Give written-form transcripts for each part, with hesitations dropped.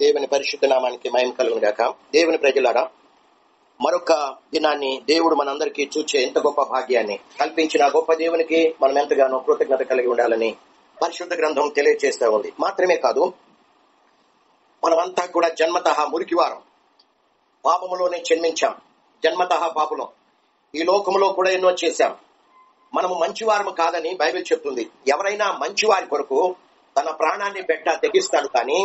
దేవుని పరిశుద్ధ నామానికి మహిమ కలుగును గాక. దేవుని ప్రజలారా, మరొక దినాన్ని దేవుడు మనందరికీ చూచే ఎంత గొప్ప భాగ్యాన్ని కల్పించిన గొప్ప దేవునికి మనం ఎంతగానో కృతజ్ఞత కలిగి ఉండాలని పరిశుద్ధ గ్రంథం తెలియజేస్తూ ఉంది. మాత్రమే కాదు, మనమంతా కూడా జన్మతః మురికివారం, పాపములోనే జన్మించాం. జన్మతః పాపులం. ఈ లోకములో కూడా ఎన్నో చేశాం. మనము మంచివారము కాదని బైబిల్ చెప్తుంది. ఎవరైనా మంచివారి కొరకు తన ప్రాణాన్ని తెగిస్తాడు, కానీ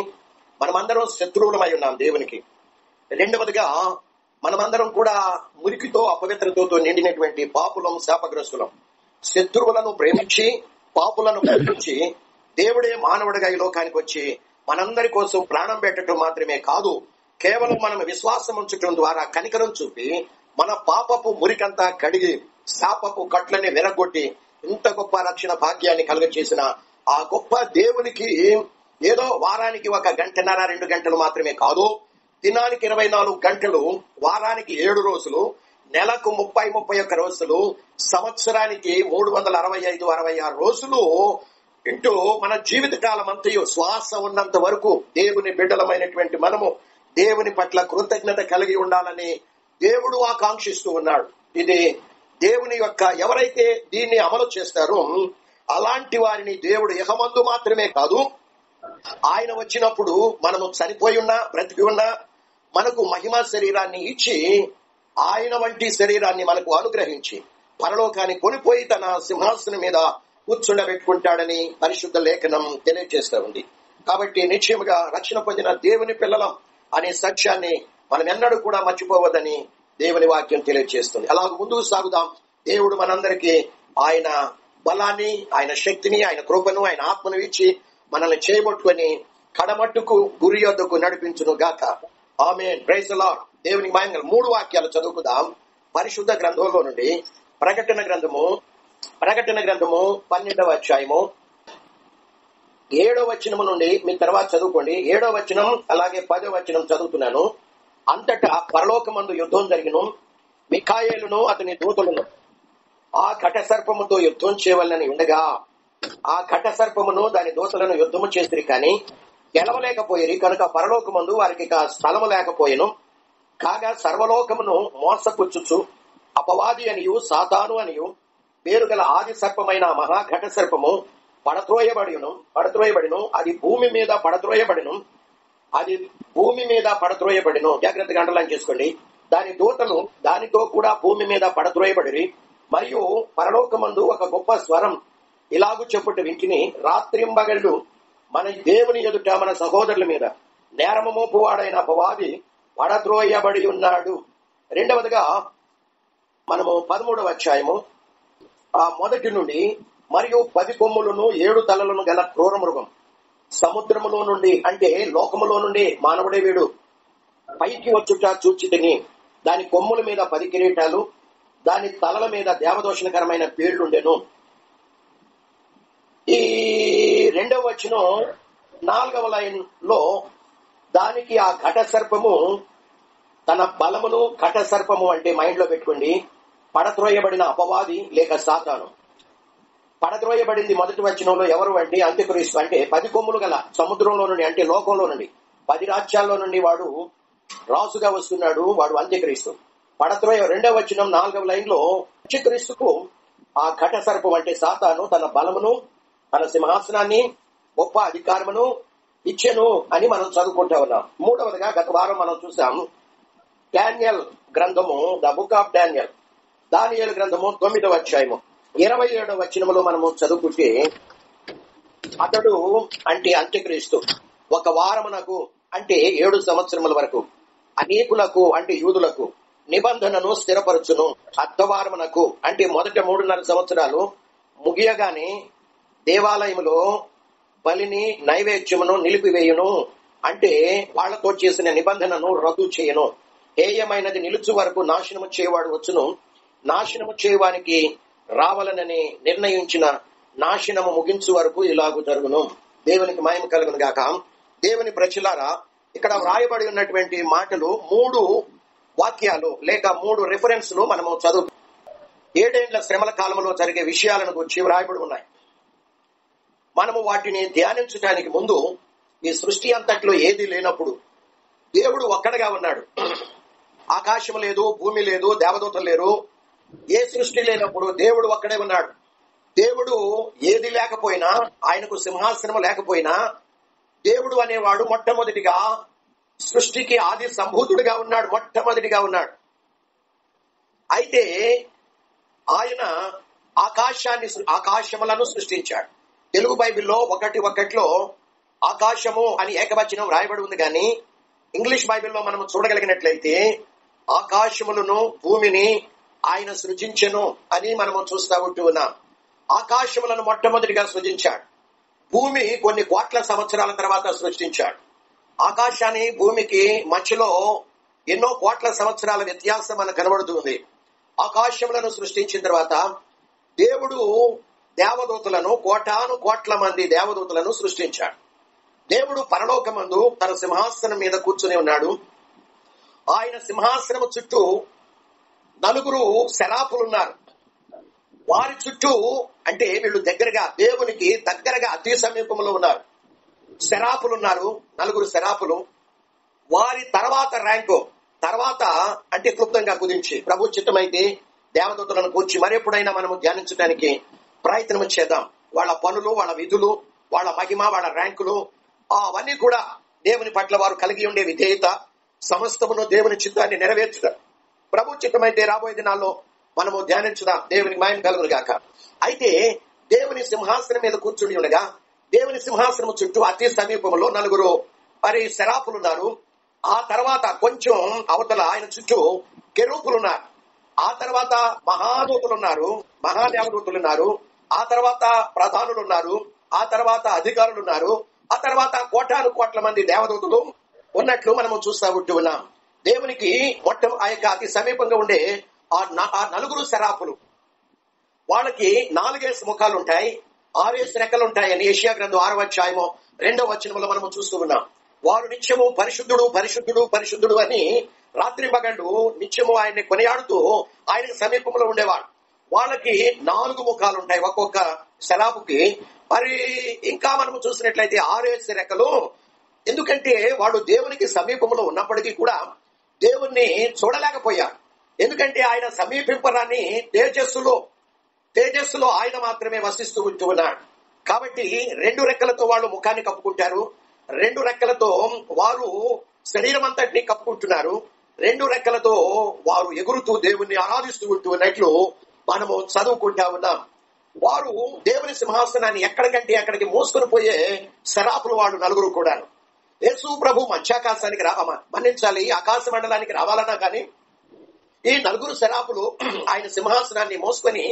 మనమందరం శత్రువులమై ఉన్నాం దేవునికి. రెండవదిగా, మనమందరం కూడా మురికితో అపవిత్రతతో నిండినటువంటి పాపులం, శాపగ్రస్తులం. శత్రువులను ప్రేమించి పాపులను ప్రేమించి దేవుడే మానవుడిగా ఈ లోకానికి వచ్చి మనందరి కోసం ప్రాణం పెట్టడం మాత్రమే కాదు, కేవలం మనం విశ్వాసం ఉంచటం ద్వారా కనికరం చూపి మన పాపపు మురికంతా కడిగి శాపపు కట్లని విరగొట్టి ఇంత గొప్ప రక్షణ భాగ్యాన్ని కలుగచేసిన ఆ గొప్ప దేవునికి ఏదో వారానికి 1 గంటన్నర 2 గంటలు మాత్రమే కాదు, దినానికి 24 గంటలు, వారానికి 7 రోజులు, నెలకు 30-31 రోజులు, సంవత్సరానికి 365-66 రోజులు ఇంటూ మన జీవిత కాలం అంతయు శ్వాస ఉన్నంత వరకు దేవుని బిడ్డలమైనటువంటి మనము దేవుని పట్ల కృతజ్ఞత కలిగి ఉండాలని దేవుడు ఆకాంక్షిస్తూ ఉన్నాడు. ఇది దేవుని యొక్క, ఎవరైతే దీన్ని అమలు చేస్తారో అలాంటి వారిని దేవుడు ఇహమందు మాత్రమే కాదు, ఆయన వచ్చినప్పుడు మనము చనిపోయి ఉన్నా బ్రతికి ఉన్నా మనకు మహిమ శరీరాన్ని ఇచ్చి ఆయన వంటి శరీరాన్ని మనకు అనుగ్రహించి పరలోకాన్ని కొనిపోయి తన సింహాసనం మీద కూర్చుండబెట్టుకుంటాడని పరిశుద్ధ లేఖనం తెలియజేస్తూ ఉంది. కాబట్టి నిశ్చయముగా రక్షణ పొందిన దేవుని పిల్లలం అనే సత్యాన్ని మనం ఎన్నడూ కూడా మర్చిపోవద్దని దేవుని వాక్యం తెలియజేస్తుంది. అలాగ ముందుకు సాగుదాం. దేవుడు మనందరికీ ఆయన బలాన్ని, ఆయన శక్తిని, ఆయన కృపను, ఆయన ఆత్మను ఇచ్చి మనల్ని చేయబట్టుకొని కడమట్టుకు గురి యొద్దకు నడిపించును గాక. ఆమేన్. Praise the lord. దేవునికి మహిమ. 3 వాక్యాలు చదువుకుందాం పరిశుద్ధ గ్రంథంలో నుండి. ప్రకటన గ్రంథము 12వ అధ్యాయము 7వ వచనము నుండి మీ తర్వాత చదువుకోండి. 7వ వచనం అలాగే 10వ వచనం చదువుతున్నాను. అంతటా పరలోకమందు యుద్ధం జరిగిను. మిఖాయేలును అతని దూతలను ఆ ఘట సర్పముతో యుద్ధం చేయవలనని ఉండగా ఆ ఘట సర్పమును దాని దూతలను యుద్ధము చేసిరి, కానీ గెలవలేకపోయిరి. కనుక పరలోకమందు వారికి స్థలము లేకపోయెను. కాగా సర్వలోకమును మోసపుచ్చుచు అపవాది అనియు సాతాను అనియు పేరు గల ఆది సర్పమైన మహాఘట సర్పము పడద్రోయబడిను. అది భూమి మీద పడద్రోయబడిను. జాగ్రత్తగా అండర్లైన్ చేసుకోండి. దాని దూతలు దానితో కూడా భూమి మీద పడద్రోయబడిరి. మరియు పరలోకమందు ఒక గొప్ప స్వరం ఇలాగు చెప్పుట వింటిని, రాత్రింబగళ్ళు మన దేవుని ఎదుట మన సహోదరుల మీద నేరము మోపువాడైన అపవాది పడద్రోయబడి ఉన్నాడు. రెండవదిగా మనము 13వ అధ్యాయము మొదటి నుండి, మరియు 10 కొమ్ములను 7 తలలను గల క్రూర మృగం సముద్రములో నుండి, అంటే లోకములో నుండి మానవుడే వీడు, పైకి వచ్చుట చూచితిని. దాని కొమ్ముల మీద 10 కిరీటాలు, దాని తలల మీద దేవదోషణకరమైన పేర్లుండెను. ఈ 2వ వచనం 4వ లైన్ లో దానికి ఆ ఘట సర్పము తన బలమును, ఘట సర్పము అంటే మైండ్ లో పెట్టుకోండి, పడత్రోయబడిన అపవాది లేక సాతాను. పడద్రోయబడింది మొదటి వచనంలో ఎవరు అంటే అంత్యక్రీస్తు. అంటే 10 కొమ్ములు గల సముద్రంలో నుండి, అంటే లోకంలో నుండి 10 రాజ్యాల్లో నుండి వాడు రాసుగా వస్తున్నాడు. వాడు అంత్యక్రీస్తు. పడద్రోయ 2వ వచనం 4వ లైన్ లో అంత్యక్రీస్తుకు ఆ ఘట సర్పం అంటే సాతాను తన బలమును, తన సింహాసనాన్ని, గొప్ప అధికారమును ఇచ్చెను అని మనం చదువుకుంటా ఉన్నాం. 3వదిగా గత వారం మనం చూసాం డానియల్ గ్రంథము, ద బుక్ ఆఫ్ డానియల్, దానియేలు గ్రంథము 9వ అధ్యాయము 27వ వచనములో మనము చదువుకుంటే, అతడు అంటే అంత్యక్రీస్తు 1 వారమునకు అంటే 7 సంవత్సరముల వరకు అనేకులకు అంటే యూదులకు నిబంధనను స్థిరపరచును. అర్ధవారమునకు అంటే మొదట 3.5 సంవత్సరాలు ముగియగానే దేవాలయములో బలిని, నైవేద్యమును నిలిపివేయును. అంటే వాళ్లతో చేసిన నిబంధనను రద్దు చేయను. హేయమైనది నిలుచు వరకు నాశనము చేయవాడు వచ్చును. నాశనము చేయవానికి రావాలనని నిర్ణయించిన నాశనము ముగించు వరకు ఇలాగు జరుగును. దేవునికి మహిమ కలుగును గాక. దేవుని ప్రజలారా, ఇక్కడ వ్రాయబడి ఉన్నటువంటి మాటలు 3 వాక్యాలు లేక 3 రిఫరెన్స్లు మనము చదువు 7 ఏళ్ల శ్రమల కాలంలో జరిగే విషయాలను గురించి వ్రాయబడి ఉన్నాయి. మనము వాటిని ధ్యానించడానికి ముందు ఈ సృష్టి అంతట్లో ఏది లేనప్పుడు దేవుడు ఒక్కడగా ఉన్నాడు. ఆకాశం లేదు, భూమి లేదు, దేవదూతలు లేరు. ఏ సృష్టి లేనప్పుడు దేవుడు ఒక్కడే ఉన్నాడు. దేవుడు ఏది లేకపోయినా, ఆయనకు సింహాసనం లేకపోయినా, దేవుడు అనేవాడు మొట్టమొదటిగా సృష్టికి ఆది సంభూతుడిగా ఉన్నాడు, మొట్టమొదటిగా ఉన్నాడు. అయితే ఆయన ఆకాశములను సృష్టించాడు. తెలుగు బైబిల్లో 1:1 ఆకాశము అని ఏకవచనం రాయబడి ఉంది. కానీ ఇంగ్లీష్ బైబిల్లో మనం చూడగలిగినట్లయితే ఆకాశములను భూమిని ఆయన సృజించెను అని మనము చూస్తా ఉంటూ ఉన్నాం. ఆకాశములను మొట్టమొదటిగా సృజించాడు. భూమి కొన్ని కోట్ల సంవత్సరాల తర్వాత సృష్టించాడు. ఆకాశాన్ని భూమికి మధ్యలో ఎన్నో కోట్ల సంవత్సరాల వ్యత్యాసం మనకు కనబడుతుంది. ఆకాశములను సృష్టించిన తర్వాత దేవుడు దేవదూతలను, కోటాను కోట్ల మంది దేవదూతలను సృష్టించాడు. దేవుడు పరలోకమందు తన సింహాసనం మీద కూర్చుని ఉన్నాడు. ఆయన సింహాసనము చుట్టూ 4 శరాపులున్నారు. వారి చుట్టూ అంటే వీళ్ళు దగ్గరగా, దేవునికి దగ్గరగా అతి సమీపంలో ఉన్నారు. శరాపులున్నారు, 4 శరాపులు. వారి తర్వాత ర్యాంకు, తర్వాత అంటే క్లుప్తంగా కుదించి ప్రభు చిత్తమైతే దేవదూతలను కూర్చి మరెప్పుడైనా మనము ధ్యానించడానికి ప్రయత్నం చేద్దాం. వాళ్ళ పనులు, వాళ్ళ విధులు, వాళ్ళ మహిమ, వాళ్ళ ర్యాంకులు అవన్నీ కూడా దేవుని పట్ల వారు కలిగి ఉండే విధేయత, సమస్తమును దేవుని చిత్తాన్ని నెరవేర్చుట ప్రభు చిత్తమైతే రాబోయే దినాల్లో మనము ధ్యానించుదాం. దేవునికి మహిమ కలుగును గాక. అయితే దేవుని సింహాసనం మీద కూర్చుని ఉండగా దేవుని సింహాసనం చుట్టూ అతి సమీపంలో 4 మరి శరాపులున్నారు. ఆ తర్వాత కొంచెం అవతల ఆయన చుట్టూ కెరూపులున్నారు. ఆ తర్వాత మహాదూతులున్నారు, మహాదేవదూతులున్నారు. ఆ తర్వాత ప్రధానులున్నారు. ఆ తర్వాత అధికారులున్నారు. ఆ తర్వాత కోటాను కోట్ల మంది దేవదూతులు ఉన్నట్లు మనము చూస్తా ఉంటూ ఉన్నాం. దేవునికి ఆ యొక్క అతి సమీపంగా ఉండే ఆ 4 శరాపులు, వాళ్ళకి 4 ముఖాలు ఉంటాయి, 6 రెక్కలు ఉంటాయని యెషయా గ్రంథం 6:2 మనము చూస్తూ ఉన్నాం. వారు నిత్యము పరిశుద్ధుడు పరిశుద్ధుడు పరిశుద్ధుడు అని రాత్రి పగళ్ళు నిత్యము ఆయన్ని కొనియాడుతూ ఆయనకు సమీపంలో ఉండేవాడు. వాళ్ళకి 4 ముఖాలు ఉంటాయి ఒక్కొక్క శరాపుకి. మరి ఇంకా మనము చూసినట్లయితే 6 రెక్కలు. ఎందుకంటే వాడు దేవునికి సమీపంలో ఉన్నప్పటికీ కూడా దేవుణ్ణి చూడలేకపోయారు. ఎందుకంటే ఆయన సమీపింపరాన్ని తేజస్సులో ఆయన మాత్రమే వసిస్తూ ఉంటూ ఉన్నాడు. కాబట్టి 2 రెక్కలతో వాళ్ళు ముఖాన్ని కప్పుకుంటారు, 2 రెక్కలతో వారు శరీరం అంతటిని కప్పుకుంటున్నారు, 2 రెక్కలతో వారు ఎగురుతూ దేవుణ్ణి ఆరాధిస్తూ ఉంటూ ఉన్నట్లు మనము చదువుకుంటా ఉన్నాం. వారు దేవుని సింహాసనాన్ని ఎక్కడికంటే అక్కడికి మోసుకొని పోయే శరాపులు వాడు 4 కూడా. యేసు ప్రభు మధ్యాకాశానికి మన్నించాలి, ఆకాశ మండలానికి రావాలన్నా కానీ ఈ 4 శరాపులు ఆయన సింహాసనాన్ని మోసుకొని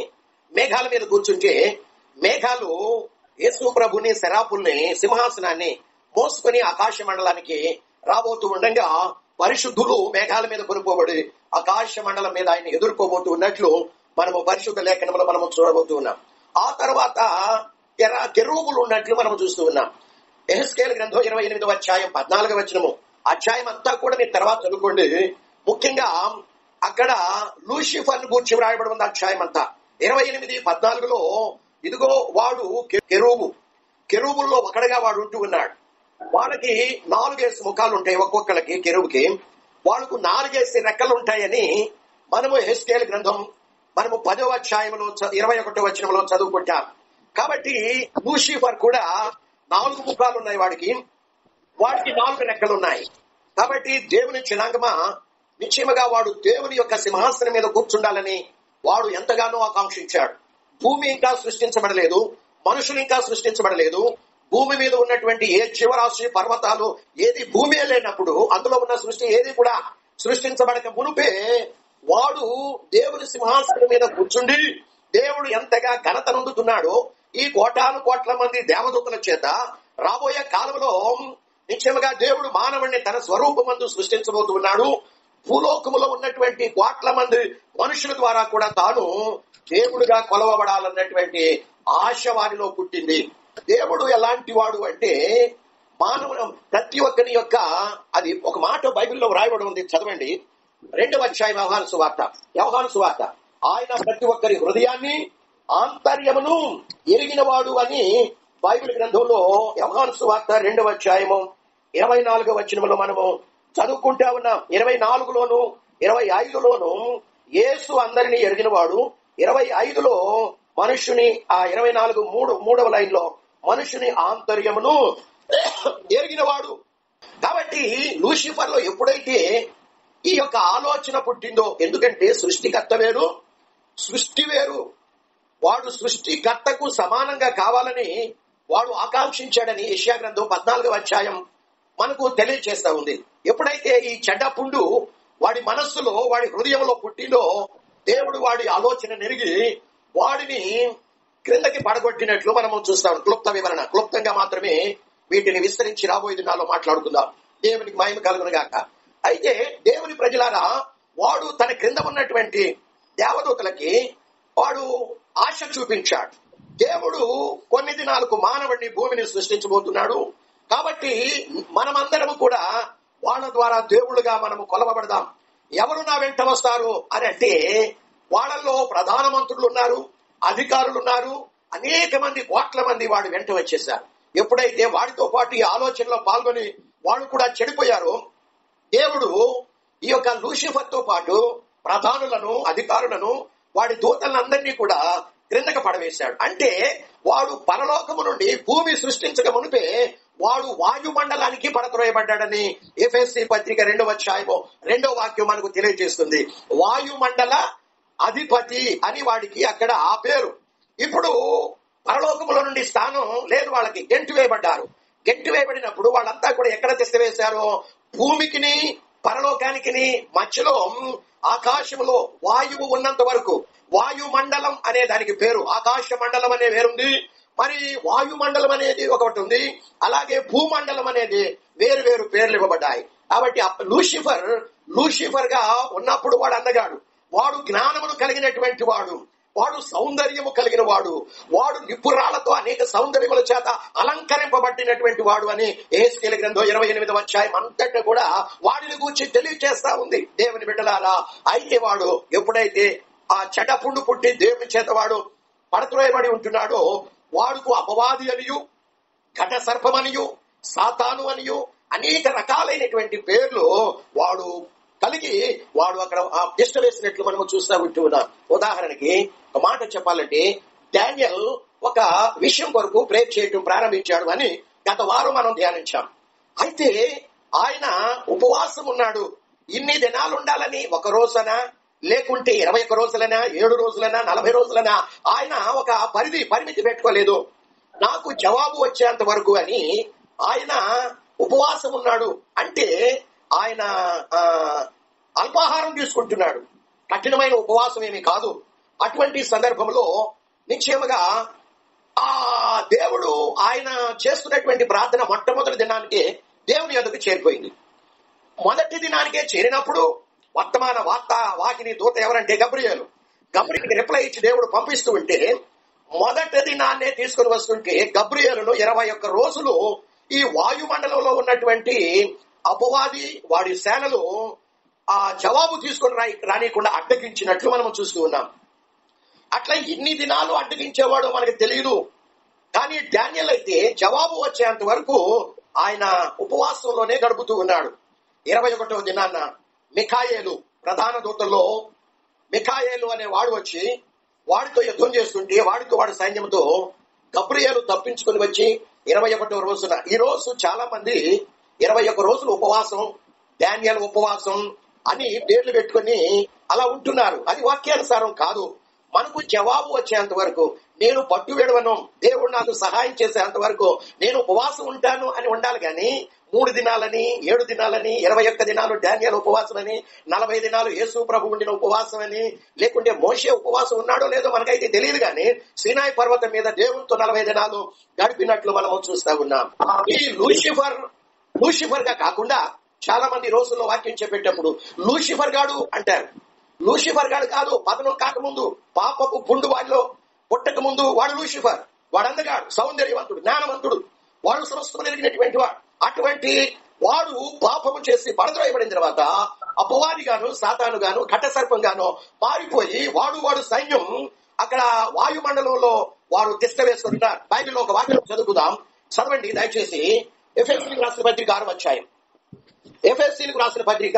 మేఘాల మీద కూర్చుంటే, మేఘాలు యేసు ప్రభుని, శరాపుల్ని, సింహాసనాన్ని మోసుకొని ఆకాశ మండలానికి రాబోతూ ఉండగా పరిశుద్ధులు మేఘాల మీద కొనుక్కోబడి ఆకాశ మండలం మీద ఆయన ఎదుర్కోబోతూ ఉన్నట్లు మనము పరిశుద్ధ లేఖనంలో మనము చూడబోతూ ఉన్నాం. ఆ తర్వాత కెరూబులు ఉన్నట్లు మనము చూస్తూ ఉన్నాం. యెహెజ్కేలు గ్రంథం 28:14 అధ్యాయం అంతా కూడా మీరు తర్వాత చదువుకోండి. ముఖ్యంగా అక్కడ లూసిఫర్ గూర్చి వ్రాయబడి ఉంది అధ్యాయం అంతా. 28:14 ఇదిగో వాడు కెరూబుల్లో ఒకడుగా వాడు ఉంటూ ఉన్నాడు. వాళ్ళకి 4 ముఖాలు ఉంటాయి ఒక్కొక్కరికి కెరూబుకి. వాళ్ళకు 4 రెక్కలు ఉంటాయని మనము యెహెజ్కేలు గ్రంథం మనము 10:21 చదువుకుంటాం. కాబట్టి లూసిఫర్ కూడా 4 ముఖాలు ఉన్నాయి వాడికి 4 రెక్కలు ఉన్నాయి. కాబట్టి దేవుని జనాంగమా నిశ్చయముగా వాడు దేవుని యొక్క సింహాసనం మీద కూర్చుండాలని వాడు ఎంతగానో ఆకాంక్షించాడు. భూమి ఇంకా సృష్టించబడలేదు, మనుషులు ఇంకా సృష్టించబడలేదు. భూమి మీద ఉన్నటువంటి ఏ జీవరాశి, పర్వతాలు ఏది భూమి లేనప్పుడు అందులో ఉన్న సృష్టి ఏది కూడా సృష్టించబడక మునుపే వాడు దేవుని సింహాసనం మీద కూర్చుండి దేవుడు ఎంతగా ఘనత నొందుతున్నాడో ఈ కోటాను కోట్ల మంది దేవదూతల చేత రాబోయే కాలంలో నిశ్చయముగా దేవుడు మానవుడిని తన స్వరూపమందు సృష్టించబోతున్నాడు. భూలోకములో ఉన్నటువంటి కోట్ల మంది మనుషుల ద్వారా కూడా తాను దేవుడుగా కొలవబడాలన్నటువంటి ఆశ వారిలో పుట్టింది. దేవుడు ఎలాంటి వాడు అంటే మానవుడు ప్రతి ఒక్కరి యొక్క, అది ఒక మాట బైబిల్లో వ్రాయబడి ఉంది, చదవండి. 2వ అధ్యాయం యోహాను సువార్త. ఆయన ప్రతి ఒక్కరి హృదయాన్ని ఆంతర్యమును ఎరిగిన వాడు అని బైబిల్ గ్రంథంలో యోహాను సువార్త 2వ అధ్యాయము 24వ వచనంలో మనము చదువుకుంటా ఉన్నాం. 24లోను 25లోను యేసు అందరినీ ఎరిగినవాడు, 25లో మనుషుని, ఆ 24 మూడవ లైన్ లో మనుషుని ఆంతర్యమును ఎరిగినవాడు. కాబట్టి లూసిఫర్ లో ఎప్పుడైతే ఈ యొక్క ఆలోచన పుట్టిందో, ఎందుకంటే సృష్టికర్త వేరు, సృష్టి వేరు. వాడు సృష్టికర్తకు సమానంగా కావాలని వాడు ఆకాంక్షించాడని యెషయా గ్రంథం 14వ అధ్యాయం మనకు తెలియజేస్తా ఉంది. ఎప్పుడైతే ఈ చెడ్డ పుండు వాడి మనస్సులో, వాడి హృదయంలో పుట్టిందో, దేవుడు వాడి ఆలోచన నెరిగి వాడిని క్రిందకి పడగొట్టినట్లు మనము చూస్తాం. క్లుప్త వివరణ, క్లుప్తంగా మాత్రమే వీటిని విస్తరించి రాబోయే దినాల్లో మాట్లాడుకుందాం. దేవునికి మహిమ కలుగును గాక. అయితే దేవుని ప్రజలారా, వాడు తన క్రింద ఉన్నటువంటి దేవదూతలకి వాడు ఆశ చూపించాడు. దేవుడు కొన్ని దినాలకు మానవుడిని, భూమిని సృష్టించబోతున్నాడు. కాబట్టి మనమందరము కూడా వాళ్ళ ద్వారా దేవుళ్ళుగా మనము కొలవబడదాం. ఎవరు నా వెంట వస్తారు అని అంటే, వాళ్ళల్లో ప్రధానమంత్రులు ఉన్నారు, అధికారులు ఉన్నారు, అనేక మంది, కోట్ల మంది వాడి వెంట వచ్చేసారు. ఎప్పుడైతే వాడితో పాటు ఈ ఆలోచనలో పాల్గొని వాళ్ళు కూడా చెడిపోయారో, దేవుడు ఈ యొక్క లూసిఫర్ తో పాటు ప్రధానులను, అధికారులను, వాడి దూతలందరినీ కూడా క్రిందకు పడవేశాడు. అంటే వాడు పరలోకము నుండి భూమి సృష్టించక మునిపే వాడు వాయుమండలానికి పడత్రోయబడ్డాడని ఎఫెసీ పత్రిక 2వ అధ్యాయము 2వ వాక్యం మనకు తెలియజేస్తుంది. వాయుమండల అధిపతి అని వాడికి అక్కడ ఆ పేరు. ఇప్పుడు పరలోకముల నుండి స్థానం లేదు వాళ్ళకి, గెంటు వేయబడ్డారు. గెంటు వేయబడినప్పుడు వాళ్ళంతా కూడా ఎక్కడ తిష్టవేశారో, భూమికిని పరలోకానికి మధ్యలో ఆకాశంలో వాయువు ఉన్నంత వరకు వాయుమండలం అనే దానికి పేరు. ఆకాశ మండలం అనే వేరుంది, మరి వాయుమండలం అనేది ఒకటి ఉంది, అలాగే భూమండలం అనేది వేరు వేరు పేర్లు ఇవ్వబడ్డాయి. కాబట్టి లూసిఫర్ గా ఉన్నప్పుడు వాడు అందగాడు, వాడు జ్ఞానమును కలిగినటువంటి వాడు, వాడు సౌందర్యము కలిగిన వాడు, వాడు నిపురాలతో అనేక సౌందర్యముల చేత అలంకరింపబడినటువంటి వాడు అని యెహెజ్కేలు గ్రంథం 28వ అధ్యాయం అంతటా కూడా వాడిని గూర్చి తెలియజేస్తా ఉంది. దేవుని బిడ్డలారా, అయితే వాడు ఎప్పుడైతే ఆ చెడ్డపుండు పుట్టి దేవుని చేత వాడు పడత్రోయబడి ఉంటున్నాడో, వాడుకు అపవాది అనియు, ఘట సర్పమనియు, సాతాను అనియు అనేక రకాలైనటువంటి పేర్లు వాడు కలిగి వాడు అక్కడ తిష్ట వేసినట్లు మనము చూస్తా ఉంటున్నాం. ఉదాహరణకి ఒక మాట చెప్పాలంటే, డానియల్ ఒక విషయం కొరకు ప్రేర్ చేయటం ప్రారంభించాడు అని గత వారం మనం ధ్యానించాం. అయితే ఆయన ఉపవాసం ఉన్నాడు. ఇన్ని దినాలు ఉండాలని, ఒక రోజునా లేకుంటే 21 రోజులైనా, 7 రోజులైనా, 40 రోజులైనా ఆయన ఒక పరిమితి పెట్టుకోలేదు. నాకు జవాబు వచ్చేంత వరకు అని ఆయన ఉపవాసం ఉన్నాడు. అంటే ఆయన అల్పాహారం తీసుకుంటున్నాడు, కఠినమైన ఉపవాసం ఏమీ కాదు. అటువంటి సందర్భంలో నిశ్చయముగా ఆ దేవుడు ఆయన చేస్తున్నటువంటి ప్రార్థన మొట్టమొదటి దినానికి దేవుని ఎదుగు చేరిపోయింది. మొదటి దినానికే చేరినప్పుడు వర్తమాన వాకిని దూత ఎవరంటే గబ్రియేలుకి రిప్లై ఇచ్చి దేవుడు పంపిస్తూ ఉంటే, మొదటి దినాన్నే తీసుకుని వస్తుంటే గబ్రియేలును 21 రోజులు ఈ వాయుమండలంలో ఉన్నటువంటి అపవాది, వాడి సేనలు ఆ జవాబు తీసుకొని రానికుండా అడ్డగించినట్లు మనం చూస్తూ ఉన్నాం. అట్లా ఎన్ని దినాలు అడ్డగించేవాడో మనకు తెలియదు. కానీ డానియల్ అయితే జవాబు వచ్చేంత వరకు ఆయన ఉపవాసంలోనే గడుపుతూ ఉన్నాడు. 21వ దినాన్న మిఖాయేలు, ప్రధాన దూతల్లో మిఖాయేలు అనే వాడు వచ్చి వాడితో యుద్ధం చేస్తుంటే, వాడితో వాడి సైన్యంతో గబ్రియేలు తప్పించుకుని వచ్చి 21వ రోజున, ఈ రోజు చాలా మంది 21 రోజులు ఉపవాసం, డానియల్ ఉపవాసం అని పేర్లు పెట్టుకుని అలా ఉంటున్నారు. అది వాక్యానుసారం కాదు. మనకు జవాబు వచ్చేంత వరకు నేను పట్టు విడవను, దేవుడు నాకు సహాయం చేసేంత వరకు నేను ఉపవాసం ఉంటాను అని ఉండాలి. కానీ 3 దినాలని, 7 దినాలని, 21 దినాలు డానియల్ ఉపవాసం అని, 40 దినాలు యేసు ప్రభు ఉండిన ఉపవాసం అని, లేకుంటే మోషే ఉపవాసం ఉన్నాడో లేదో మనకైతే తెలియదు. కానీ సీనాయి పర్వతం మీద దేవునితో 40 దినాలు గడిపినట్లు మనము చూస్తా ఉన్నాం. ఈ లూసిఫర్ గా కాకుండా చాలా మంది రోజుల్లో వాక్యం చెప్పేటప్పుడు లూసిఫర్ గాడు అంటారు. లూసిఫర్ గాడు కాదు, పతనం కాకముందు, పాపపు పుండు వాడిలో పుట్టక ముందు వాడు లూసిఫర్. వాడు అందగాడు, సౌందర్యవంతుడు, జ్ఞానవంతుడు, వాడు సమస్తం ఎరిగినటువంటి వాడు. అటువంటి వాడు పాపము చేసి పడద్రోయబడిన తర్వాత అపవాది గాను, సాతాను గాను, ఘట సర్పం గాను పారిపోయి వాడు సైన్యం అక్కడ వాయుమండలంలో వారు తిష్ట వేసుకుంటున్నారు. బైబిల్లో ఒక వాక్యం చదువుకుందాం, చదవండి దయచేసి. ఎఫెసీయులకు రాసిన పత్రిక 6వ అధ్యాయం, ఎఫెసీయులకు రాసిన పత్రిక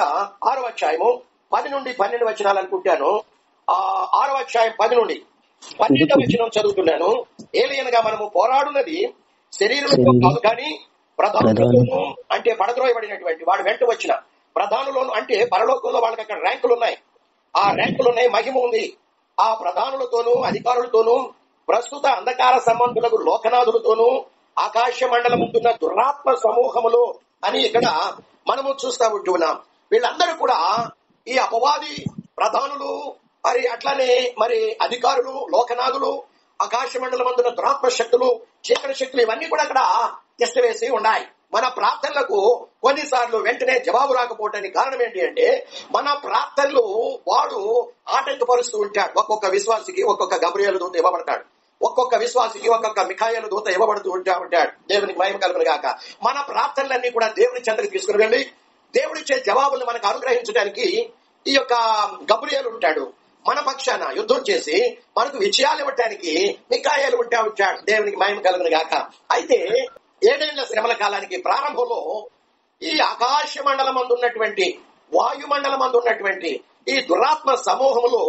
6వ అధ్యాయము 10 నుండి 12 వచనాలు అనుకుంటాను. 6వ అధ్యాయం 10 నుండి 12వ వచనం చదువుతున్నాను. ఏలయనగా మనము పోరాడున్నది శరీరంలో కాదు కానీ ప్రధానులతోనూ, అంటే పడద్రోయబడినటువంటి వాడు వెంట వచ్చిన ప్రధానులను, అంటే పరలోకంలో వాళ్ళకి అక్కడ ర్యాంకులు ఉన్నాయి, ఆ ర్యాంకులు ఉన్నాయి, మహిమ ఉంది. ఆ ప్రధానులతోనూ అధికారులతోనూ ప్రస్తుత అంధకార సంబంధులకు లోకనాథులతోనూ ఆకాశ మండలముందున్న దురాత్మ సమూహములు అని ఇక్కడ మనము చూస్తా ఉంటున్నాం. వీళ్ళందరూ కూడా ఈ అపవాది ప్రధానులు, మరి అట్లానే మరి అధికారులు, లోకనాథులు, ఆకాశ మండలం అందున్న దురాత్మ శక్తులు, చీకటి శక్తులు, ఇవన్నీ కూడా అక్కడ టెస్ట్ వేసి ఉన్నాయి. మన ప్రార్థనలకు కొన్నిసార్లు వెంటనే జవాబు రాకపోవటానికి కారణం ఏంటి అంటే, మన ప్రార్థనలు వాడు ఆటంకపరుస్తూ ఉంటాడు. ఒక్కొక్క విశ్వాసికి ఒక్కొక్క గబ్రియేలు దూత ఇవ్వబడతాడు, ఒక్కొక్క విశ్వాసికి ఒక్కొక్క మిఖాయేలు దూత ఇవ్వబడుతూ ఉంటాడు. దేవునికి మహిమ కలుగును గాక. మన ప్రార్థనలన్నీ కూడా దేవుని చెంతకు తీసుకుని వెళ్ళి దేవుడిచ్చే జవాబులు మనకు అనుగ్రహించడానికి ఈ యొక్క గబ్రియేలు ఉంటాడు. మన పక్షాన యుద్ధం చేసి మనకు విజయాలు ఇవ్వటానికి మిఖాయేలు ఉంటాడు. దేవునికి మహిమ కలుగును గాక. అయితే 7 ఏళ్ల శ్రమల కాలానికి ప్రారంభంలో ఈ ఆకాశ మండలం అందున్నటువంటి, వాయుమండలం అందున్నటువంటి ఈ దురాత్మ సమూహములు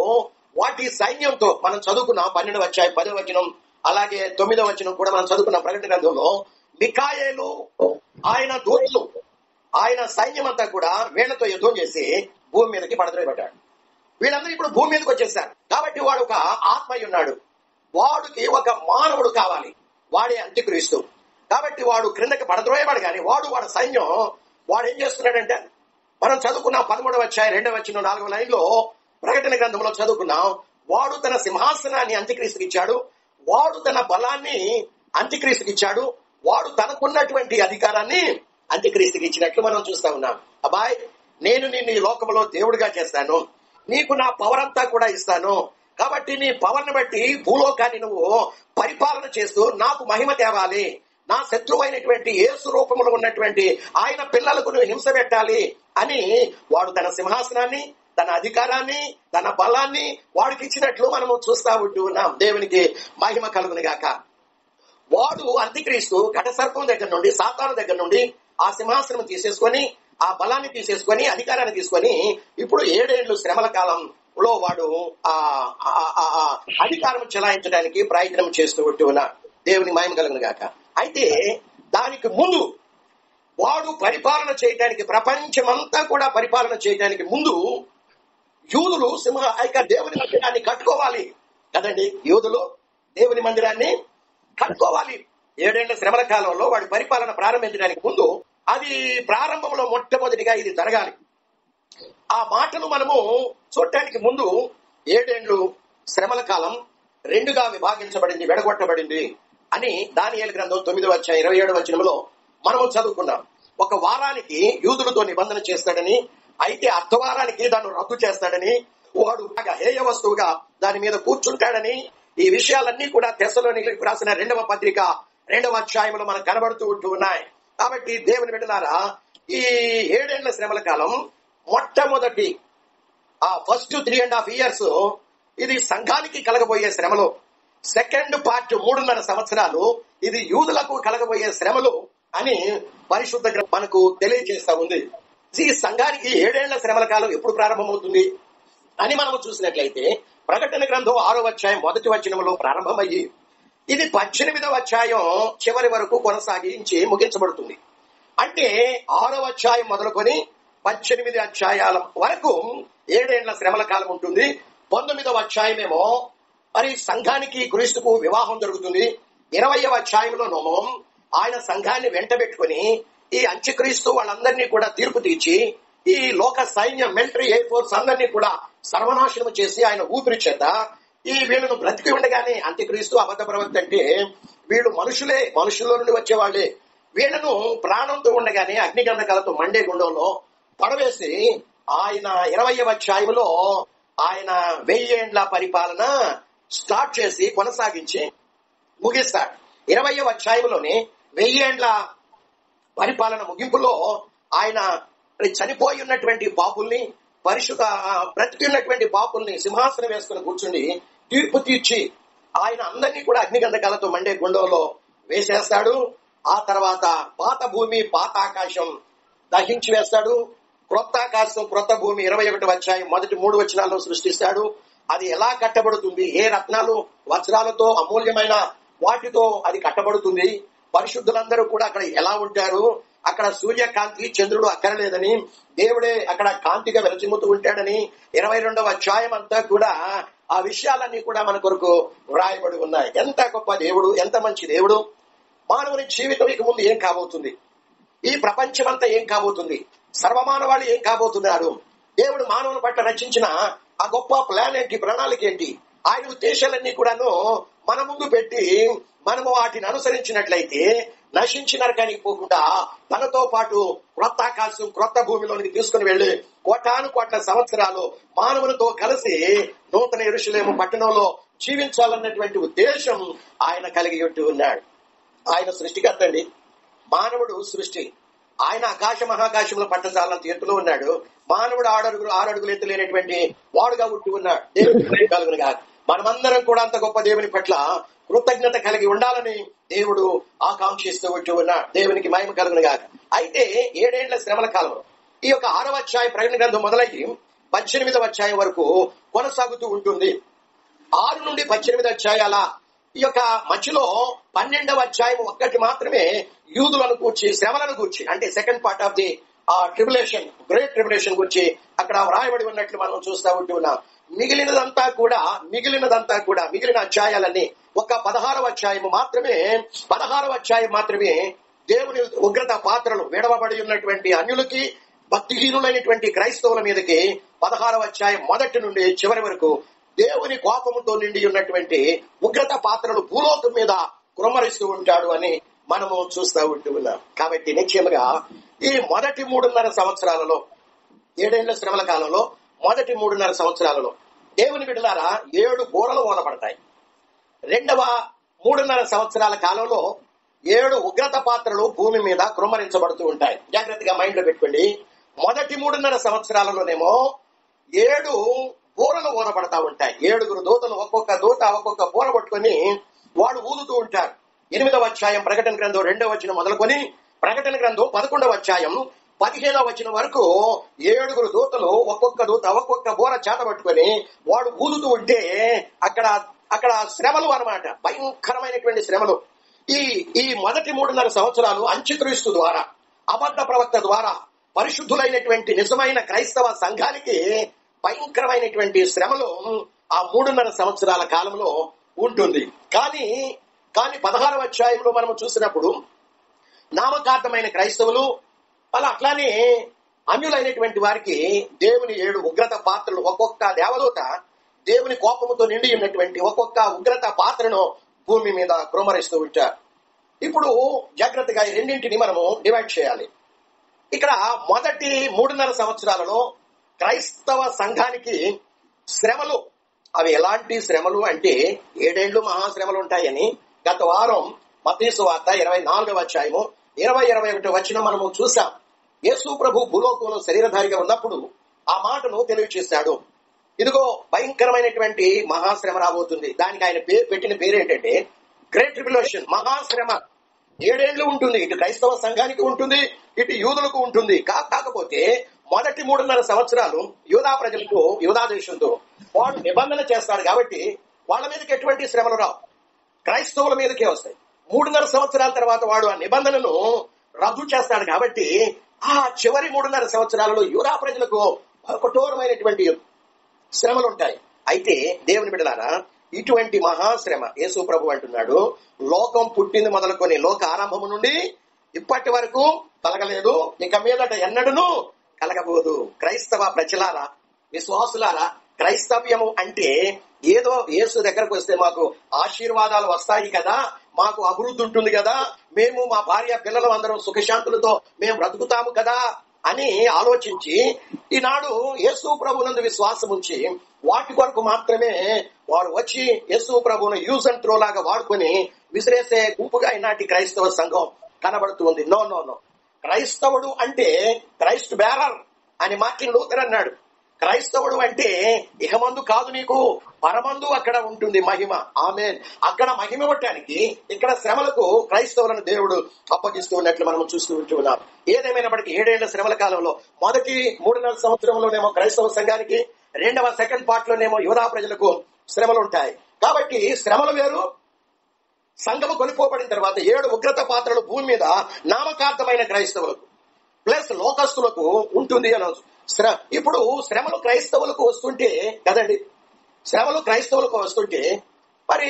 వాటి సైన్యంతో మనం చదువుకున్నాం. 12వ అధ్యాయం 10వ వచనం, అలాగే 9వ వచనం కూడా మనం చదువుకున్న ప్రకటన గ్రంథంలో మిఖాయేలు ఆయన దూతలు, ఆయన సైన్యం అంతా కూడా వీళ్లతో యుద్ధం చేసి భూమి మీదకి పడద్రోయబడ్డాడు. వీళ్ళందరూ ఇప్పుడు భూమి మీదకి వచ్చేసారు. కాబట్టి వాడు ఒక ఆత్మయ్య ఉన్నాడు, వాడికి ఒక మానవుడు కావాలి, వాడే అంత్యక్రీస్తు. కాబట్టి వాడు క్రిందకి పడద్రోయబడు, కానీ వాడు సైన్యం వాడు ఏం చేస్తున్నాడంటే, మనం చదువుకున్నాం 13వ అధ్యాయం 2వ వచనం 4వ లైన్లో ప్రకటన గ్రంథంలో చదువుకున్నాం. వాడు తన సింహాసనాన్ని అంత్యక్రీస్తుకి ఇచ్చాడు, వాడు తన బలాన్ని అంత్యక్రీస్తుకి ఇచ్చాడు, వాడు తనకున్నటువంటి అధికారాన్ని అంత్యక్రీస్తుకి ఇచ్చినట్లు మనం చూస్తా ఉన్నాం. అబ్బాయ్, నేను నిన్ను ఈ లోకంలో దేవుడిగా చేస్తాను, నీకు నా పవర్ అంతా కూడా ఇస్తాను, కాబట్టి నీ పవర్ని బట్టి భూలోకాన్ని నువ్వు పరిపాలన చేస్తూ నాకు మహిమ తేవాలి, నా శత్రువైనటువంటి యేసు రూపంలో ఉన్నటువంటి ఆయన పిల్లలకు నువ్వు హింస పెట్టాలి అని వాడు తన సింహాసనాన్ని, తన అధికారాన్ని, తన బలాన్ని వాడికి ఇచ్చినట్లు మనము చూస్తా ఉంటూ ఉన్నాం. దేవునికి మహిమ కలుగును గాక. వాడు అంత్యక్రీస్తు ఘటసర్పం దగ్గర నుండి, సాతాను దగ్గర నుండి ఆ సింహాసనం తీసేసుకొని, ఆ బలాన్ని తీసేసుకొని, అధికారాన్ని తీసుకొని ఇప్పుడు 7 ఏళ్లు శ్రమల కాలంలో వాడు ఆ అధికారం చెలాయించడానికి ప్రయత్నం చేస్తూ ఉంటూ ఉన్నాడు. దేవుని మహిమ కలుగును గాక. అయితే దానికి ముందు వాడు పరిపాలన చేయడానికి, ప్రపంచమంతా కూడా పరిపాలన చేయడానికి ముందు యూదులు దేవుని మందిరాన్ని కట్టుకోవాలి కదండి. యూదులు దేవుని మందిరాన్ని కట్టుకోవాలి. 7 ఏళ్ల శ్రమల కాలంలో వాడి పరిపాలన ప్రారంభించడానికి ముందు, అది ప్రారంభంలో మొట్టమొదటిగా ఇది జరగాలి. ఆ మాటను మనము చూడటానికి ముందు 7 ఏళ్లు శ్రమల కాలం 2గా విభాగించబడింది, విడగొట్టబడింది అని దానియేలు గ్రంథం 9వ అధ్యాయం 27వ వచనంలో మనము చదువుకున్నాం. ఒక వారానికి యూదులతో నిబంధన చేస్తాడని, అయితే అర్ధవారానికి దాన్ని రద్దు చేస్తాడని, వాడు బాగా హేయ వస్తువుగా దాని మీద కూర్చుంటాడని, ఈ విషయాలన్నీ కూడా తెస్సలోనికీయులకు రాసిన 2వ పత్రిక 2వ అధ్యాయంలో మనకు కనబడుతూ ఉంటూ ఉన్నాయి. కాబట్టి దేవుని బిడ్డలారా, ఈ 7 ఏళ్ల శ్రమల కాలం మొట్టమొదటి ఫస్ట్ 3.5 years ఇది సంఘానికి కలగబోయే శ్రమలు. సెకండ్ పార్ట్ 3.5 సంవత్సరాలు ఇది యూదులకు కలగబోయే శ్రమలు అని పరిశుద్ధ గ్రంథం మనకు తెలియజేస్తా ఉంది. ఈ సంఘానికి 7 ఏళ్ల శ్రమల కాలం ఎప్పుడు ప్రారంభమవుతుంది అని మనము చూసినట్లయితే, ప్రకటన గ్రంథం 6వ అధ్యాయం 1వ వచనంలో ప్రారంభమయ్యి ఇది 18వ అధ్యాయం చివరి వరకు కొనసాగించి ముగించబడుతుంది. అంటే 6వ అధ్యాయం మొదలుకొని 18 అధ్యాయాల వరకు 7 ఏళ్ల శ్రమల కాలం ఉంటుంది. 19వ అధ్యాయమేమో మరి సంఘానికి క్రీస్తుకు వివాహం జరుగుతుంది. 20వ అధ్యాయంలోనో ఆయన సంఘాన్ని వెంటబెట్టుకుని ఈ అంత్యక్రీస్తు వాళ్ళందరినీ కూడా తీర్పు తీర్చి ఈ లోక సైన్యం, మిలిటరీ, ఎయిర్ ఫోర్స్ అందరినీ కూడా సర్వనాశనం చేసి ఆయన ఊపిరి చేత ఈ వీళ్ళను బ్రతికి ఉండగానే, అంత్యక్రీస్తు అబద్ధ ప్రవక్త అంటే వీళ్ళు మనుషుల్లో నుండి వచ్చేవాళ్లే, వీళ్ళను ప్రాణంతో ఉండగానే అగ్నిగంధకాలతో మండే గుండంలో పడవేసి ఆయన 20వ అధ్యాయంలో ఆయన 1000 ఏండ్ల పరిపాలన స్టార్ట్ చేసి కొనసాగించి ముగిస్తాడు. 20వ అధ్యాయంలోనే 1000 ఏండ్ల పరిపాలన ముగింపులో ఆయన చనిపోయి ఉన్నటువంటి పాపుల్ని, బ్రతికి ఉన్నటువంటి పాపుల్ని సింహాసనం వేసుకుని కూర్చుండి తీర్పు తీర్చి ఆయన అందరినీ కూడా అగ్నిగంధకాలతో మండే గుండంలో వేసేస్తాడు. ఆ తర్వాత పాత భూమి పాత ఆకాశం దహించి వేస్తాడు. క్రొత్త ఆకాశం క్రొత్త భూమి 21వ అధ్యాయం మొదటి 3 వచనాల్లో సృష్టిస్తాడు. అది ఎలా కట్టబడుతుంది, ఏ రత్నాలు వజ్రాలతో అమూల్యమైన వాటితో అది కట్టబడుతుంది, పరిశుద్ధులందరూ కూడా అక్కడ ఎలా ఉంటారు, అక్కడ సూర్యకాంతి చంద్రుడు అక్కరలేదని, దేవుడే అక్కడ కాంతిగా వెలచిమ్ముతూ ఉంటాడని 22వ అధ్యాయం అంతా కూడా ఆ విషయాలన్నీ కూడా మన కొరకు వ్రాయబడి ఉన్నాయి. ఎంత గొప్ప దేవుడు, ఎంత మంచి దేవుడు. మానవుని జీవితం ఇక ముందు ఏం కాబోతుంది, ఈ ప్రపంచమంతా ఏం కాబోతుంది, సర్వమానవాళి ఏం కాబోతున్నారు, దేవుడు మానవుని పట్ల రచించిన ఆ గొప్ప ప్లాన్ ఏంటి, ప్రణాళిక ఏంటి, ఆయన ఉద్దేశాలన్నీ కూడాను మన ముందు పెట్టి మనము వాటిని అనుసరించినట్లయితే నశించి నరకానికి పోకుండా తనతో పాటు క్రొత్త ఆకాశం క్రొత్త భూమిలోనికి తీసుకుని వెళ్లి కోటాను కోట్ల సంవత్సరాలు మానవులతో కలిసి నూతన యెరూషలేము పట్టణంలో జీవించాలన్నటువంటి ఉద్దేశం ఆయన కలిగి ఉన్నాడు. ఆయన సృష్టికర్త అండి. మానవుడు సృష్టి. ఆయన ఆకాశ మహాకాశంలో పట్టజాలంత ఎత్తులో ఉన్నాడు. మానవుడు 6 అడుగులు ఎత్తు లేనటువంటి వాడుగా ఉట్టి ఉన్నాడు. దేవుని కలుగునుగా. మనమందరం కూడా అంత గొప్ప దేవుని పట్ల కృతజ్ఞత కలిగి ఉండాలని దేవుడు ఆకాంక్షిస్తూ ఉన్నాడు. దేవునికి మహిమ కలుగునుగా. అయితే 7 ఏళ్ల శ్రమల కాలంలో ఈ యొక్క 6వ అధ్యాయం ప్రకటన గ్రంథం మొదలయ్యి 18వ అధ్యాయం వరకు కొనసాగుతూ ఉంటుంది. 6 నుండి 18 అధ్యాయాల ఈ యొక్క మధ్యలో 12వ అధ్యాయం ఒక్కటి మాత్రమే యూదులను కూర్చి శ్రమలను కూర్చి, అంటే second part of the tribulation, great tribulation గురించి అక్కడ వ్రాయబడి ఉన్నట్లు మనం చూస్తూ ఉంటున్నాం. మిగిలిన అధ్యాయాలన్నీ ఒక 16వ అధ్యాయం మాత్రమే దేవుని ఉగ్రత పాత్రలు విడవబడి ఉన్నటువంటి అన్యులకి, భక్తిహీనులైనటువంటి క్రైస్తవుల మీదకి 16వ అధ్యాయం మొదటి నుండి చివరి వరకు దేవుని కోపముతో నిండి ఉన్నటువంటి ఉగ్రత పాత్రలు భూలోకం మీద కుమ్మరిస్తూ ఉంటాడు అని మనము చూస్తూ ఉంటున్నాం. కాబట్టి నిశ్చయముగా ఈ మొదటి 3.5 సంవత్సరాలలో, 7 ఏళ్ల శ్రమల కాలంలో మొదటి 3.5 సంవత్సరాలలో దేవుని బిడ్డలారా 7 బూరలు ఊదపడతాయి. రెండవ 3.5 సంవత్సరాల కాలంలో 7 ఉగ్రత పాత్రలు భూమి మీద కుమ్మరించబడుతూ ఉంటాయి. జాగ్రత్తగా మైండ్ లో పెట్టుకోండి. మొదటి 3.5 సంవత్సరాలలోనేమో 7 బూరలు ఊదపడతా ఉంటాయి. 7 దూతలు ఒక్కొక్క బూర పట్టుకొని వాడు ఊదుతూ ఉంటారు. 8వ అధ్యాయం ప్రకటన గ్రంథం 2వ వచనం మొదలుకొని ప్రకటన గ్రంథం 11వ అధ్యాయం 15వ వచనం వరకు 7 దూతలు ఒక్కొక్క బూర చేత పట్టుకొని వాడు ఊదుతూ ఉంటే అక్కడ శ్రమలు అన్నమాట, భయంకరమైనటువంటి శ్రమలు. ఈ మొదటి 3.5 సంవత్సరాలు అంత్యక్రీస్తు ద్వారా, అబద్ధ ప్రవక్త ద్వారా పరిశుద్ధులైనటువంటి నిజమైన క్రైస్తవ సంఘానికి భయంకరమైనటువంటి శ్రమలు ఆ 3.5 సంవత్సరాల కాలంలో ఉంటుంది. కానీ 16వ అధ్యాయంలో మనం చూసినప్పుడు నామకార్థమైన క్రైస్తవులు అట్లానే అన్యులైనటువంటి వారికి దేవుని 7 ఉగ్రత పాత్రలు, ఒక్కొక్క దేవదూత దేవుని కోపముతో నిండి ఉన్నటువంటి ఒక్కొక్క ఉగ్రత పాత్రను భూమి మీద కుమ్మరిస్తూ ఉంటారు. ఇప్పుడు జాగ్రత్తగా ఈ రెండింటిని మనము డివైడ్ చేయాలి. ఇక్కడ మొదటి 3.5 సంవత్సరాలలో క్రైస్తవ సంఘానికి శ్రమలు, అవి ఎలాంటి శ్రమలు అంటే 7 ఏళ్లు మహాశ్రమలు ఉంటాయని గత వారం మత్తయి సువార్త 24వ అధ్యాయము 20-21 వచనం మనము చూసాం. యేసు ప్రభు భూలోకంలో శరీరధారిగా ఉన్నప్పుడు ఆ మాటను తెలియచేశాడు. ఇదిగో భయంకరమైనటువంటి మహాశ్రమ రాబోతుంది. దానికి ఆయన పెట్టిన పేరు ఏంటంటే గ్రేట్ ట్రిబులేషన్, మహాశ్రమ. 7 ఏళ్లు ఉంటుంది. ఇటు క్రైస్తవ సంఘానికి ఉంటుంది, ఇటు యూదులకు ఉంటుంది. కాకపోతే మొదటి 3.5 సంవత్సరాలు యూదా ప్రజలకు, యూదా దేశంతో వాడు నిబంధన చేస్తాడు కాబట్టి వాళ్ళ మీదకి ఎటువంటి శ్రమలు రావు, క్రైస్తవుల మీదకే వస్తాయి. 3.5 సంవత్సరాల తర్వాత వాడు ఆ నిబంధనను రద్దు చేస్తాడు కాబట్టి ఆ చివరి 3.5 సంవత్సరాలలో యూదా ప్రజలకు కఠోరమైనటువంటి శ్రమలు ఉంటాయి. అయితే దేవుని బిడ్డలారా, ఇటువంటి మహాశ్రమ యేసు ప్రభు అంటున్నాడు, లోకం పుట్టింది మొదలుకొని లోక ఆరంభము నుండి ఇప్పటి వరకు కలగలేదు, ఇక మీదట ఎన్నడూను కలగబోదు. క్రైస్తవ ప్రజలారా, విశ్వాసులారా, క్రైస్తవ్యము అంటే ఏదో యేసు దగ్గరకు వస్తే మాకు ఆశీర్వాదాలు వస్తాయి కదా, మాకు అభివృద్ధి ఉంటుంది కదా, మేము మా భార్య పిల్లలు అందరం సుఖశాంతులతో మేము బ్రతుకుతాము కదా అని ఆలోచించి ఈనాడు యేసు ప్రభునందు విశ్వాసం ఉంచి వాటి కొరకు మాత్రమే వాడు వచ్చి యేసు ప్రభువును యూజ్ అండ్ త్రో లాగా వాడుకొని విసిరేసే గుంపుగా ఈనాటి క్రైస్తవ సంఘం కనబడుతుంది. నో, క్రైస్తవుడు అంటే క్రైస్ట్ బేరర్ అని మార్టిన్ లూథర్ అన్నాడు. క్రైస్తవుడు అంటే ఇహమందు కాదు నీకు, పరమందు అక్కడ ఉంటుంది మహిమ. ఆమేన్. అక్కడ మహిమ ఇవ్వటానికి ఇక్కడ శ్రమలకు క్రైస్తవులను దేవుడు అప్పగిస్తూ ఉన్నట్లు మనం చూస్తూ ఉంటున్నాం. ఏదేమైనప్పటికీ 7 ఏళ్ల శ్రమల కాలంలో మొదటి 3.5 సంవత్సరంలోనేమో క్రైస్తవ సంఘానికి, రెండవ సెకండ్ పార్ట్ లోనేమో యూదా ప్రజలకు శ్రమలు ఉంటాయి. కాబట్టి శ్రమలు వేరు. సంఘము కొనిపోబడిన తర్వాత 7 ఉగ్రత పాత్రలు భూమి మీద నామకార్థమైన క్రైస్తవులకు ప్లస్ లోకస్తులకు ఉంటుంది అని. ఇప్పుడు శ్రమలు క్రైస్తవులకు వస్తుంటే కదండి, శ్రమలు క్రైస్తవులకు వస్తుంటే మరి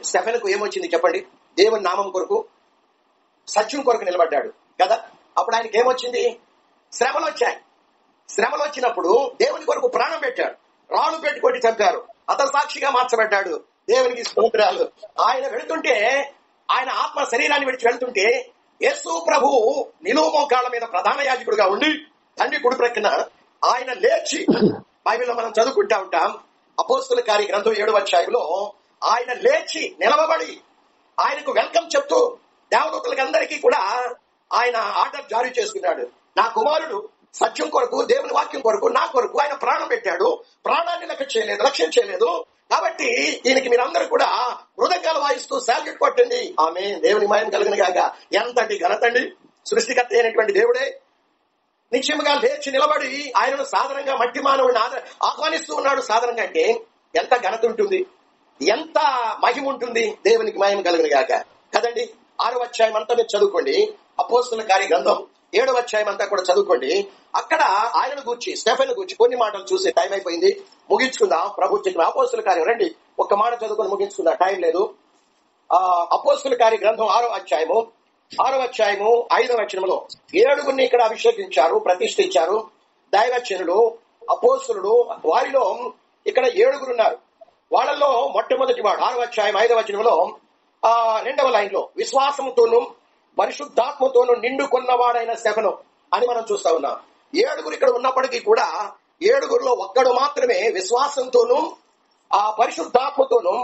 స్టెఫెనుకు ఏమొచ్చింది చెప్పండి? దేవుని నామం కొరకు, సత్యం కొరకు నిలబడ్డాడు కదా. అప్పుడు ఆయనకి ఏమొచ్చింది? శ్రమలు వచ్చాయి. శ్రమలు వచ్చినప్పుడు దేవుని కొరకు ప్రాణం పెట్టాడు. రాళ్ళు పెట్టుకొని చంపారు. అతను సాక్షిగా మార్చబడ్డాడు. దేవునికి స్తోత్రాలు. ఆయన వెళుతుంటే, ఆయన ఆత్మ శరీరాన్ని విడిచి వెళ్తుంటే యేసు ప్రభు నిలువు మోకాళ్ళ మీద ప్రధాన యాజకుడుగా ఉండి తండ్రి కుడి ప్రక్కన ఆయన లేచి, బైబిల్లో మనం చదువుకుంటా ఉంటాం, అపోస్తలుల కార్య గ్రంథం 7వ అధ్యాయంలో ఆయన లేచి నిలవబడి ఆయనకు వెల్కమ్ చెప్తూ దేవదూతలకి అందరికీ కూడా ఆయన ఆర్డర్ జారీ చేసుకున్నాడు. నా కుమారుడు సత్యం కొరకు, దేవుని వాక్యం కొరకు, నా కొరకు ఆయన ప్రాణం పెట్టాడు. ప్రాణాన్ని లక్ష్యం చేయలేదు. కాబట్టి ఈయనకి మీరందరూ కూడా మృదంగాలు వాయిస్తూ శాల్యూట్ కొట్టండి. ఆమె దేవుని మాయం కలిగిన గాక. ఎంతటి ఘనతండి! సృష్టికర్త అయినటువంటి దేవుడే నిశ్చయముగా లేచి నిలబడి ఆయనను సాధారణంగా మట్టి మానవుడిని ఆహ్వానిస్తూ ఉన్నాడు. సాధారణంగా అంటే ఎంత ఘనత ఉంటుంది, ఎంత మహిమ ఉంటుంది. దేవునికి మహిమ కలిగిన గాక కదండి. 6వ అధ్యాయం అంతా మీరు చదువుకోండి. అపోస్తలుల కార్య గ్రంథం 7వ అధ్యాయం అంతా కూడా చదువుకోండి. అక్కడ ఆయనను గూర్చి, స్టెఫెన్ గూర్చి కొన్ని మాటలు చూసే టైం అయిపోయింది, ముగించుకుందాం. ప్రభు చెప్పిన అపోస్తలుల కార్యం రండి, ఒక్క మాట చదువుకొని ముగించుకుందాం, టైం లేదు. అపోస్తలుల కార్య గ్రంథం 6వ అధ్యాయము 5వ వచనంలో 7గురిని ఇక్కడ అభిషేకించారు, ప్రతిష్ఠించారు. దైవజనులు, అపోస్తలుడు, వారిలో ఇక్కడ 7గురు ఉన్నారు. వాళ్ళల్లో మొట్టమొదటి వాడు 6వ అధ్యాయం 5వ వచనంలో 2వ లైన్ లో విశ్వాసముతోనూ పరిశుద్ధాత్మతోనూ నిండుకున్నవాడైన స్టెఫెను అని మనం చూస్తా ఉన్నాం. 7గురు ఇక్కడ ఉన్నప్పటికీ కూడా 7గురులో ఒక్కడు మాత్రమే విశ్వాసంతోనూ ఆ పరిశుద్ధాత్మతోనూ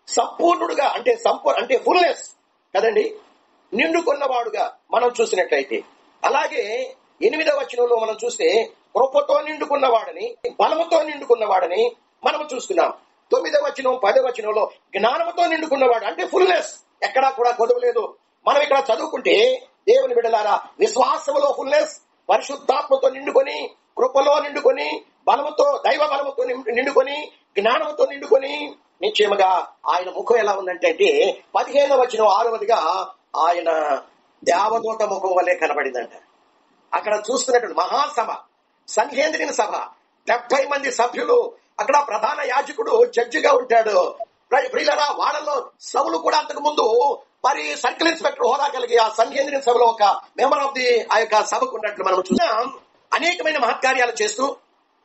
సంపూర్ణుడుగా అంటే ఫుల్నెస్ కదండి, నిండుకున్నవాడుగా మనం చూసినట్లయితే. అలాగే 8వ వచనంలో మనం చూస్తే కృపతో నిండుకున్నవాడని, బలముతో నిండుకున్నవాడని మనం చూస్తున్నాం. 9వ వచనం 10వ వచనంలో జ్ఞానముతో నిండుకున్నవాడు అంటే ఫుల్నెస్, ఎక్కడా కూడా కొదువు లేదు. మనం ఇక్కడ చదువుకుంటే దేవుని బిడ్డలారా, విశ్వాసములో ఫుల్నెస్, పరిశుద్ధాత్మతో నిండుకొని, కృపలో నిండుకొని, బలముతో, దైవ బలముతో నిండుకొని, జ్ఞానముతో నిండుకొని, నిశ్చయముగా ఆయన ముఖం ఎలా ఉందంటే 15వ వచనం 6వదిగా ఆయన దేవదూత ముఖం వల్లే కనబడిందంట. అక్కడ చూస్తున్నటువంటి మహాసభ, సంహేంద్రిన సభ, 70 మంది సభ్యులు. అక్కడ ప్రధాన యాజకుడు జడ్జిగా ఉంటాడు. ప్రియులరా, వాళ్ళలో సభలు కూడా అంతకు ముందు మరి సర్కిల్ ఇన్స్పెక్టర్ హోదా కలిగి ఆ సంహేంద్రిన సభలో ఒక మెంబర్ ఆఫ్ ది ఆ యొక్క సభకు ఉన్నట్లు మనం చూసాం. అనేకమైన మహత్కార్యాలు చేస్తూ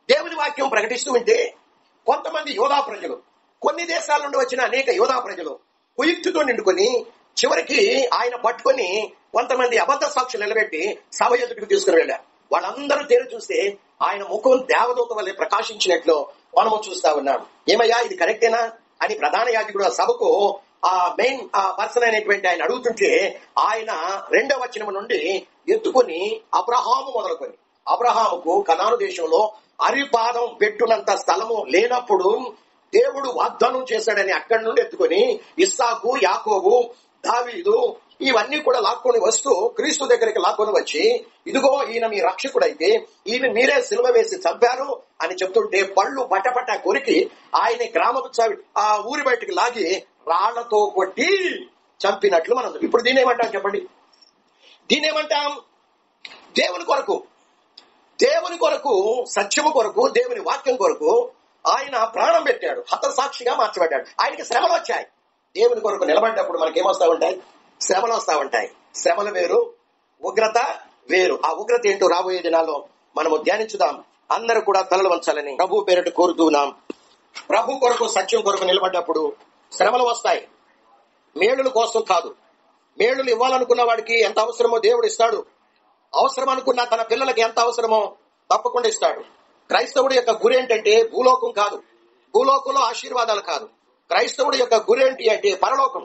దేవుని వాక్యం ప్రకటిస్తూ ఉంటే కొంతమంది యోధా ప్రజలు, కొన్ని దేశాల నుండి వచ్చిన అనేక యోధా ప్రజలు కుయుక్తితో నిండుకొని చివరికి ఆయన పట్టుకొని కొంతమంది అబద్ధ సాక్షులు నిలబెట్టి సభ ఎదుటికి తీసుకుని వెళ్ళారు. వాళ్ళందరూ తేరు చూస్తే ఆయన ముఖం దేవదూత వల్లే ప్రకాశించినట్లు మనము చూస్తా ఉన్నాం. ఏమయ్యా ఇది కరెక్టేనా అని ప్రధాన యాజకుడు ఆ సభకు ఆ మెయిన్ పర్సన్ అయినటువంటి ఆయన అడుగుతుంటే ఆయన 2వ వచనం నుండి ఎత్తుకొని అబ్రహాము మొదలుకొని, అబ్రహాముకు కనాను దేశంలో అరిపాదం పెట్టునంత స్థలము లేనప్పుడు దేవుడు వాగ్దానం చేశాడని అక్కడి నుండి ఎత్తుకొని ఇస్సాకు, యాకోబు, దావీదు ఇవన్నీ కూడా లాక్కొని వస్తూ క్రీస్తు దగ్గరికి లాక్కొని వచ్చి, ఇదిగో ఈయన మీ రక్షకుడైతే ఈయన మీరే సిలువ వేసి చంపారు అని చెప్తుంటే పళ్ళు పట్టపట్ట కొరికి ఆయన గ్రామపు ఆ ఊరి బయటికి లాగి రాళ్లతో కొట్టి చంపినట్లు మనం ఇప్పుడు దీనేమంటాం చెప్పండి? దీనేమంటాం? దేవుని కొరకు, సత్యము కొరకు, దేవుని వాక్యం కొరకు ఆయన ప్రాణం పెట్టాడు. హతసాక్షిగా మార్చబడ్డాడు. ఆయనకి శ్రమలు వచ్చాయి. దేవుని కొరకు నిలబడ్డప్పుడు మనకేమొస్తా ఉంటాయి? శ్రమలు వస్తా ఉంటాయి. శ్రమలు వేరు, ఉగ్రత వేరు. ఆ ఉగ్రత ఏంటో రాబోయే దినాల్లో మనము ధ్యానించుదాం. అందరూ కూడా తలలు వంచాలని ప్రభు పేరిట కోరుతున్నాం. ప్రభు కొరకు, సత్యం కొరకు నిలబడ్డప్పుడు శ్రమలు వస్తాయి. మేలుల కోసం కాదు. మేలులు ఇవ్వాలనుకున్న వాడికి ఎంత అవసరమో దేవుడు ఇస్తాడు. అవసరం అనుకున్న తన పిల్లలకి ఎంత అవసరమో తప్పకుండా ఇస్తాడు. క్రైస్తవుడి యొక్క గురి ఏంటంటే భూలోకం కాదు, భూలోకంలో ఆశీర్వాదాలు కాదు. క్రైస్తవుడి యొక్క గురి ఏంటి అంటే పరలోకం,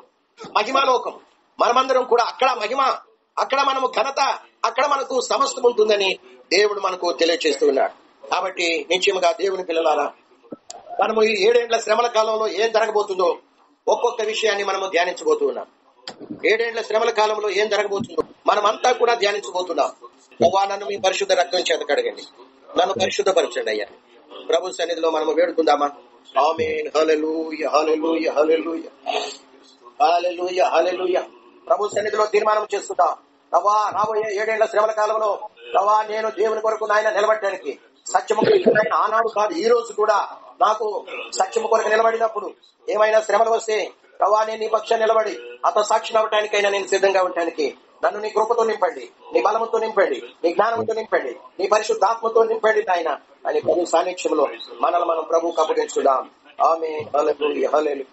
మహిమాలోకం. మనమందరం కూడా అక్కడ మహిమ, అక్కడ మనము ఘనత, అక్కడ మనకు సమస్తం ఉంటుందని దేవుడు మనకు తెలియజేస్తూ ఉన్నాడు. కాబట్టి నిశ్చయముగా దేవుని పిల్లలారా, మనము ఈ 7 ఏండ్ల శ్రమల కాలంలో ఏం జరగబోతుందో ఒక్కొక్క విషయాన్ని మనము ధ్యానించబోతూ ఉన్నాం. 7 ఏండ్ల శ్రమల కాలంలో ఏం జరగబోతుందో మనమంతా కూడా ధ్యానించబోతున్నాం. అవ్వా, నన్ను మీ పరిశుద్ధ రక్తం చేత కడగండి, నన్ను పరిశుద్ధపరచండి అయ్యా. ప్రభు సన్నిధిలో మనము వేడుకుందామా? ఆమేన్. హల్లెలూయా, హల్లెలూయా, హల్లెలూయా, హల్లెలూయా, హల్లెలూయా. ప్రభు సన్నిధిలో తీర్మానం చేసుకుందాం. ప్రభా, రాబోయే 7 ఏండ్ల శ్రమల కాలంలో ప్రభా, నేను దేవుని కొరకు నాయన నిలబడటానికి సత్యము ఆయన ఆనాడు కాదు, ఈ రోజు కూడా నాకు సత్యము కొరకు నిలబడినప్పుడు ఏమైనా శ్రమలు వస్తే ప్రభా, నేను నీ పక్షాన్ని నిలబడి అత సాక్షి అవ్వటానికైనా నేను సిద్ధంగా ఉండటానికి నన్ను నీ కృపతో నింపండి, నీ బలముతో నింపండి, నీ జ్ఞానంతో నింపండి, నీ పరిశుద్ధాత్మతో నింపండి నాయన అని ప్రభు సాన్నిధ్యంలో మనల్ని మనం ప్రభువుకు అప్పగించుదాం. ఆమేన్. హల్లెలూయా, హల్లెలూయా.